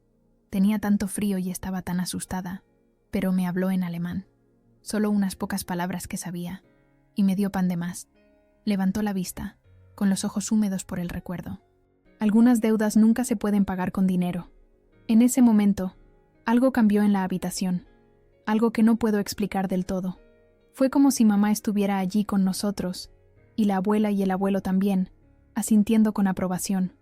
Tenía tanto frío y estaba tan asustada, pero me habló en alemán. Solo unas pocas palabras que sabía, y me dio pan de más. Levantó la vista, con los ojos húmedos por el recuerdo. Algunas deudas nunca se pueden pagar con dinero. En ese momento, algo cambió en la habitación, algo que no puedo explicar del todo. Fue como si mamá estuviera allí con nosotros, y la abuela y el abuelo también, asintiendo con aprobación.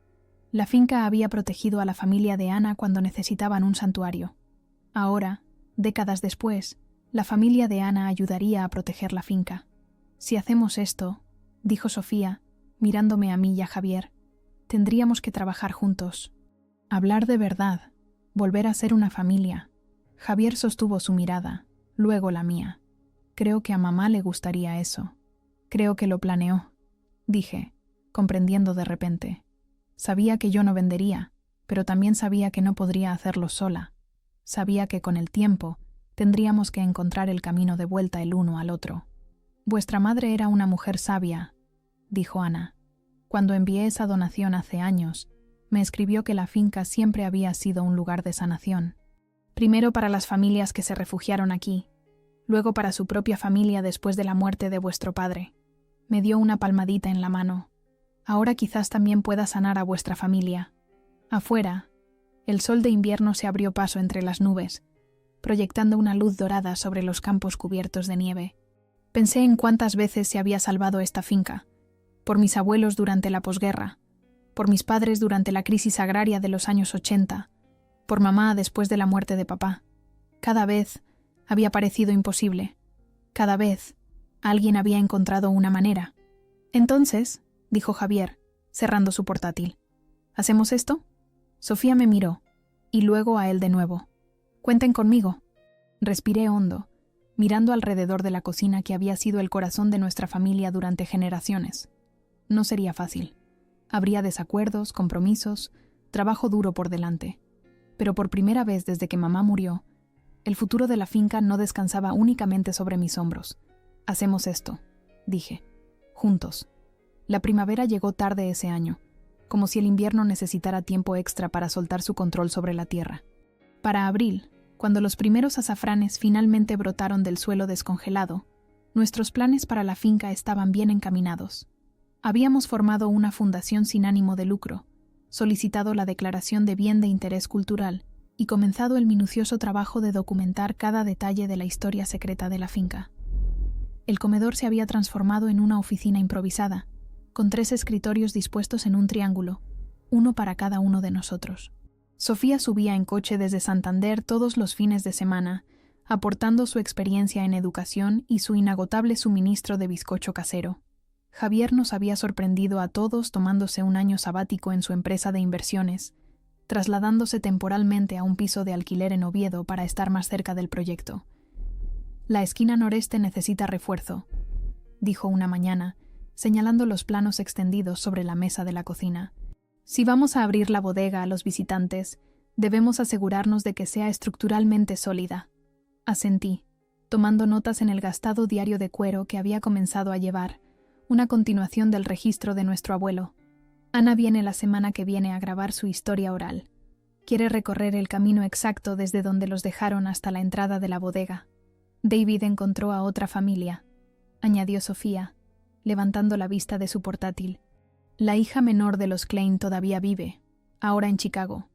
La finca había protegido a la familia de Ana cuando necesitaban un santuario. Ahora, décadas después, la familia de Ana ayudaría a proteger la finca. Si hacemos esto, dijo Sofía, mirándome a mí y a Javier, tendríamos que trabajar juntos. Hablar de verdad, volver a ser una familia. Javier sostuvo su mirada, luego la mía. Creo que a mamá le gustaría eso. Creo que lo planeó, dije, comprendiendo de repente. Sabía que yo no vendería, pero también sabía que no podría hacerlo sola. Sabía que con el tiempo tendríamos que encontrar el camino de vuelta el uno al otro. Vuestra madre era una mujer sabia, dijo Ana. Cuando envié esa donación hace años, me escribió que la finca siempre había sido un lugar de sanación. Primero para las familias que se refugiaron aquí, luego para su propia familia después de la muerte de vuestro padre. Me dio una palmadita en la mano. Ahora quizás también pueda sanar a vuestra familia. Afuera, el sol de invierno se abrió paso entre las nubes, proyectando una luz dorada sobre los campos cubiertos de nieve. Pensé en cuántas veces se había salvado esta finca, por mis abuelos durante la posguerra, por mis padres durante la crisis agraria de los años 80, por mamá después de la muerte de papá. Cada vez había parecido imposible. Cada vez alguien había encontrado una manera. Entonces, dijo Javier, cerrando su portátil, ¿hacemos esto? Sofía me miró, y luego a él de nuevo. Cuenten conmigo. Respiré hondo, mirando alrededor de la cocina que había sido el corazón de nuestra familia durante generaciones. No sería fácil. Habría desacuerdos, compromisos, trabajo duro por delante. Pero por primera vez desde que mamá murió, el futuro de la finca no descansaba únicamente sobre mis hombros. Hacemos esto, dije, juntos. La primavera llegó tarde ese año, como si el invierno necesitara tiempo extra para soltar su control sobre la tierra. Para abril, cuando los primeros azafranes finalmente brotaron del suelo descongelado, nuestros planes para la finca estaban bien encaminados. Habíamos formado una fundación sin ánimo de lucro, solicitado la declaración de bien de interés cultural y comenzado el minucioso trabajo de documentar cada detalle de la historia secreta de la finca. El comedor se había transformado en una oficina improvisada, con 3 escritorios dispuestos en un triángulo, uno para cada uno de nosotros. Sofía subía en coche desde Santander todos los fines de semana, aportando su experiencia en educación y su inagotable suministro de bizcocho casero. Javier nos había sorprendido a todos tomándose un año sabático en su empresa de inversiones, trasladándose temporalmente a un piso de alquiler en Oviedo para estar más cerca del proyecto. La esquina noreste necesita refuerzo, dijo una mañana, señalando los planos extendidos sobre la mesa de la cocina. Si vamos a abrir la bodega a los visitantes, debemos asegurarnos de que sea estructuralmente sólida. Asentí, tomando notas en el gastado diario de cuero que había comenzado a llevar, una continuación del registro de nuestro abuelo. Ana viene la semana que viene a grabar su historia oral. Quiere recorrer el camino exacto desde donde los dejaron hasta la entrada de la bodega. David encontró a otra familia, añadió Sofía, levantando la vista de su portátil. La hija menor de los Klein todavía vive, ahora en Chicago.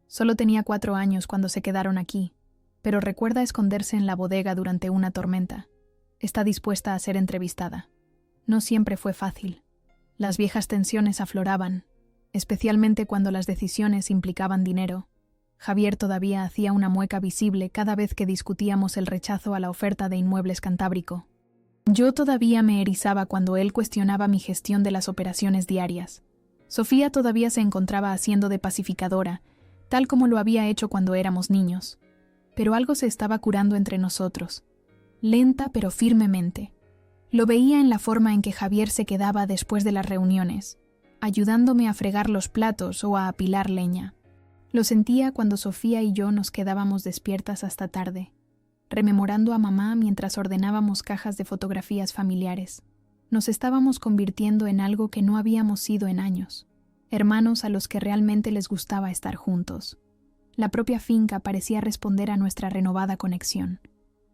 Solo tenía 4 años cuando se quedaron aquí, pero recuerda esconderse en la bodega durante una tormenta. Está dispuesta a ser entrevistada. No siempre fue fácil. Las viejas tensiones afloraban, especialmente cuando las decisiones implicaban dinero. Javier todavía hacía una mueca visible cada vez que discutíamos el rechazo a la oferta de Inmuebles Cantábrico. Yo todavía me erizaba cuando él cuestionaba mi gestión de las operaciones diarias. Sofía todavía se encontraba haciendo de pacificadora, tal como lo había hecho cuando éramos niños. Pero algo se estaba curando entre nosotros, lenta pero firmemente. Lo veía en la forma en que Javier se quedaba después de las reuniones, ayudándome a fregar los platos o a apilar leña. Lo sentía cuando Sofía y yo nos quedábamos despiertas hasta tarde, rememorando a mamá mientras ordenábamos cajas de fotografías familiares. Nos estábamos convirtiendo en algo que no habíamos sido en años, hermanos a los que realmente les gustaba estar juntos. La propia finca parecía responder a nuestra renovada conexión.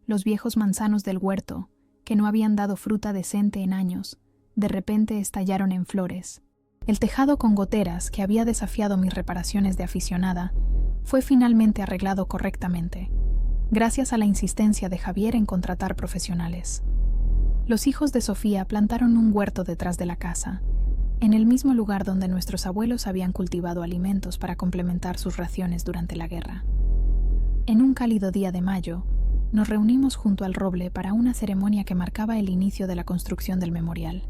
Los viejos manzanos del huerto, que no habían dado fruta decente en años, de repente estallaron en flores. El tejado con goteras, que había desafiado mis reparaciones de aficionada, fue finalmente arreglado correctamente, gracias a la insistencia de Javier en contratar profesionales. Los hijos de Sofía plantaron un huerto detrás de la casa, en el mismo lugar donde nuestros abuelos habían cultivado alimentos para complementar sus raciones durante la guerra. En un cálido día de mayo, nos reunimos junto al roble para una ceremonia que marcaba el inicio de la construcción del memorial.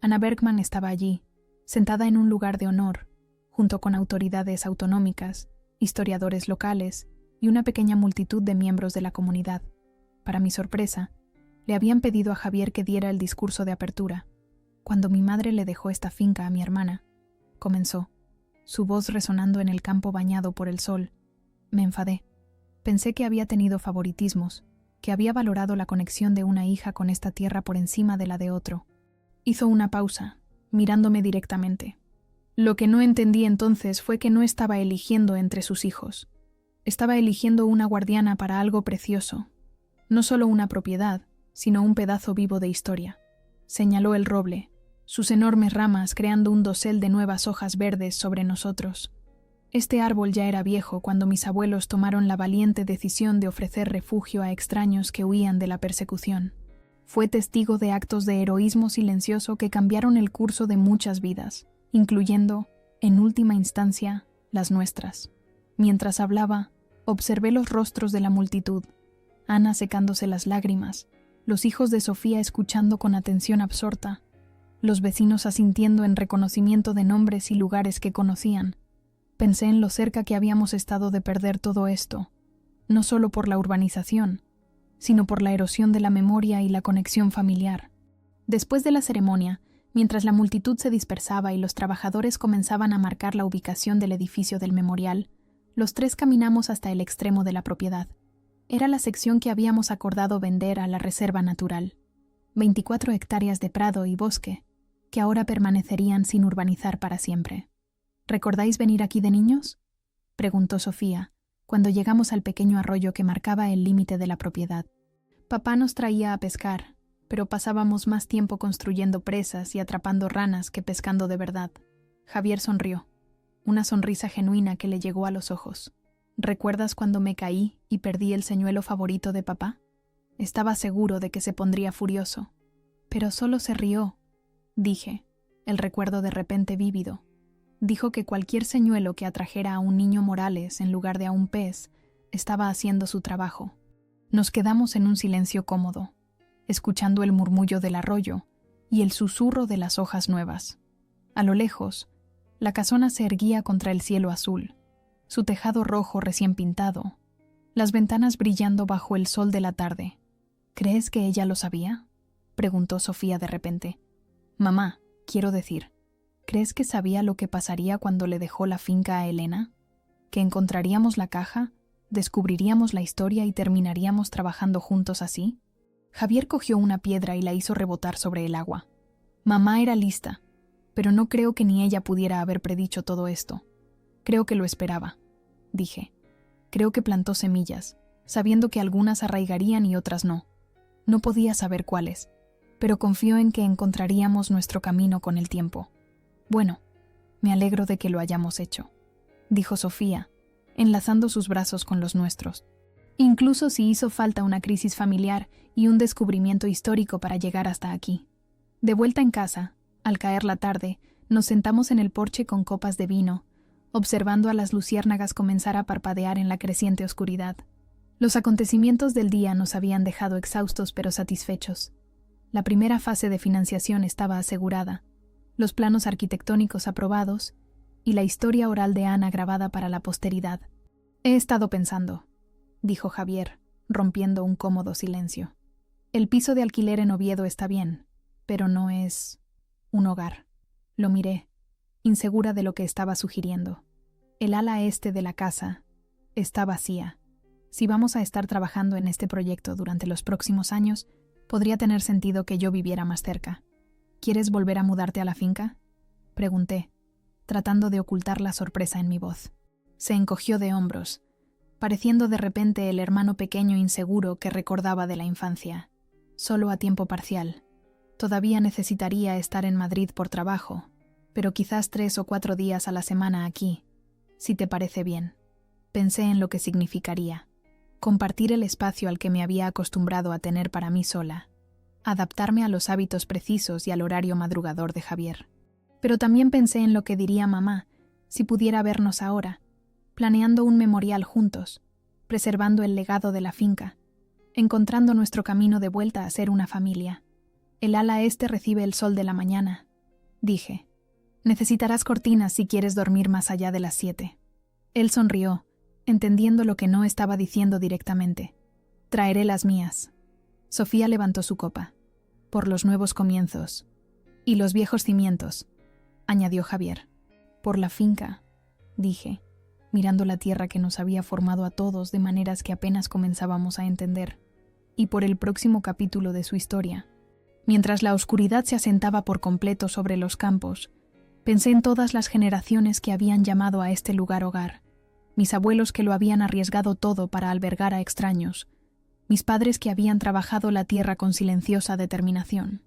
Ana Bergman estaba allí, sentada en un lugar de honor, junto con autoridades autonómicas, historiadores locales y una pequeña multitud de miembros de la comunidad. Para mi sorpresa, le habían pedido a Javier que diera el discurso de apertura. Cuando mi madre le dejó esta finca a mi hermana, comenzó, su voz resonando en el campo bañado por el sol. Me enfadé. Pensé que había tenido favoritismos, que había valorado la conexión de una hija con esta tierra por encima de la de otro. Hizo una pausa, mirándome directamente. Lo que no entendí entonces fue que no estaba eligiendo entre sus hijos. Estaba eligiendo una guardiana para algo precioso. No solo una propiedad, sino un pedazo vivo de historia. Señaló el roble, sus enormes ramas creando un dosel de nuevas hojas verdes sobre nosotros. Este árbol ya era viejo cuando mis abuelos tomaron la valiente decisión de ofrecer refugio a extraños que huían de la persecución. Fue testigo de actos de heroísmo silencioso que cambiaron el curso de muchas vidas, incluyendo, en última instancia, las nuestras. Mientras hablaba, observé los rostros de la multitud, Ana secándose las lágrimas, los hijos de Sofía escuchando con atención absorta, los vecinos asintiendo en reconocimiento de nombres y lugares que conocían. Pensé en lo cerca que habíamos estado de perder todo esto, no solo por la urbanización, sino por la erosión de la memoria y la conexión familiar. Después de la ceremonia, mientras la multitud se dispersaba y los trabajadores comenzaban a marcar la ubicación del edificio del memorial, los tres caminamos hasta el extremo de la propiedad. Era la sección que habíamos acordado vender a la reserva natural. 24 hectáreas de prado y bosque, que ahora permanecerían sin urbanizar para siempre. ¿Recordáis venir aquí de niños?, preguntó Sofía, cuando llegamos al pequeño arroyo que marcaba el límite de la propiedad. Papá nos traía a pescar, pero pasábamos más tiempo construyendo presas y atrapando ranas que pescando de verdad. Javier sonrió, una sonrisa genuina que le llegó a los ojos. ¿Recuerdas cuando me caí y perdí el señuelo favorito de papá? Estaba seguro de que se pondría furioso. Pero solo se rió, dije, el recuerdo de repente vívido. Dijo que cualquier señuelo que atrajera a un niño Morales en lugar de a un pez estaba haciendo su trabajo. Nos quedamos en un silencio cómodo, escuchando el murmullo del arroyo y el susurro de las hojas nuevas. A lo lejos, la casona se erguía contra el cielo azul, su tejado rojo recién pintado, las ventanas brillando bajo el sol de la tarde. ¿Crees que ella lo sabía?, preguntó Sofía de repente. Mamá, quiero decir, ¿crees que sabía lo que pasaría cuando le dejó la finca a Elena? ¿Que encontraríamos la caja, descubriríamos la historia y terminaríamos trabajando juntos así? Javier cogió una piedra y la hizo rebotar sobre el agua. Mamá era lista, pero no creo que ni ella pudiera haber predicho todo esto. Creo que lo esperaba, dije. Creo que plantó semillas, sabiendo que algunas arraigarían y otras no. No podía saber cuáles, pero confió en que encontraríamos nuestro camino con el tiempo. Bueno, me alegro de que lo hayamos hecho, dijo Sofía, enlazando sus brazos con los nuestros. Incluso si hizo falta una crisis familiar y un descubrimiento histórico para llegar hasta aquí. De vuelta en casa, al caer la tarde, nos sentamos en el porche con copas de vino, observando a las luciérnagas comenzar a parpadear en la creciente oscuridad. Los acontecimientos del día nos habían dejado exhaustos pero satisfechos. La primera fase de financiación estaba asegurada, los planos arquitectónicos aprobados y la historia oral de Ana grabada para la posteridad. He estado pensando, dijo Javier, rompiendo un cómodo silencio. El piso de alquiler en Oviedo está bien, pero no es un hogar. Lo miré, insegura de lo que estaba sugiriendo. El ala este de la casa está vacía. Si vamos a estar trabajando en este proyecto durante los próximos años, podría tener sentido que yo viviera más cerca. ¿Quieres volver a mudarte a la finca?, pregunté, tratando de ocultar la sorpresa en mi voz. Se encogió de hombros, pareciendo de repente el hermano pequeño inseguro que recordaba de la infancia. Solo a tiempo parcial. Todavía necesitaría estar en Madrid por trabajo, pero quizás 3 o 4 días a la semana aquí, si te parece bien. Pensé en lo que significaría. Compartir el espacio al que me había acostumbrado a tener para mí sola. Adaptarme a los hábitos precisos y al horario madrugador de Javier. Pero también pensé en lo que diría mamá si pudiera vernos ahora, planeando un memorial juntos, preservando el legado de la finca, encontrando nuestro camino de vuelta a ser una familia. El ala este recibe el sol de la mañana, dije. Necesitarás cortinas si quieres dormir más allá de las 7. Él sonrió, entendiendo lo que no estaba diciendo directamente. Traeré las mías. Sofía levantó su copa. Por los nuevos comienzos. Y los viejos cimientos, añadió Javier. Por la finca, dije, mirando la tierra que nos había formado a todos de maneras que apenas comenzábamos a entender. Y por el próximo capítulo de su historia. Mientras la oscuridad se asentaba por completo sobre los campos, pensé en todas las generaciones que habían llamado a este lugar hogar. Mis abuelos que lo habían arriesgado todo para albergar a extraños. Mis padres que habían trabajado la tierra con silenciosa determinación.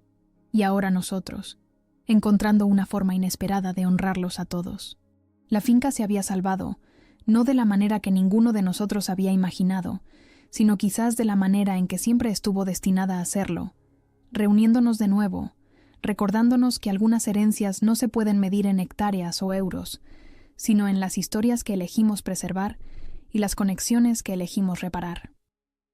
Y ahora nosotros, encontrando una forma inesperada de honrarlos a todos. La finca se había salvado, no de la manera que ninguno de nosotros había imaginado, sino quizás de la manera en que siempre estuvo destinada a hacerlo, reuniéndonos de nuevo, recordándonos que algunas herencias no se pueden medir en hectáreas o euros, sino en las historias que elegimos preservar y las conexiones que elegimos reparar.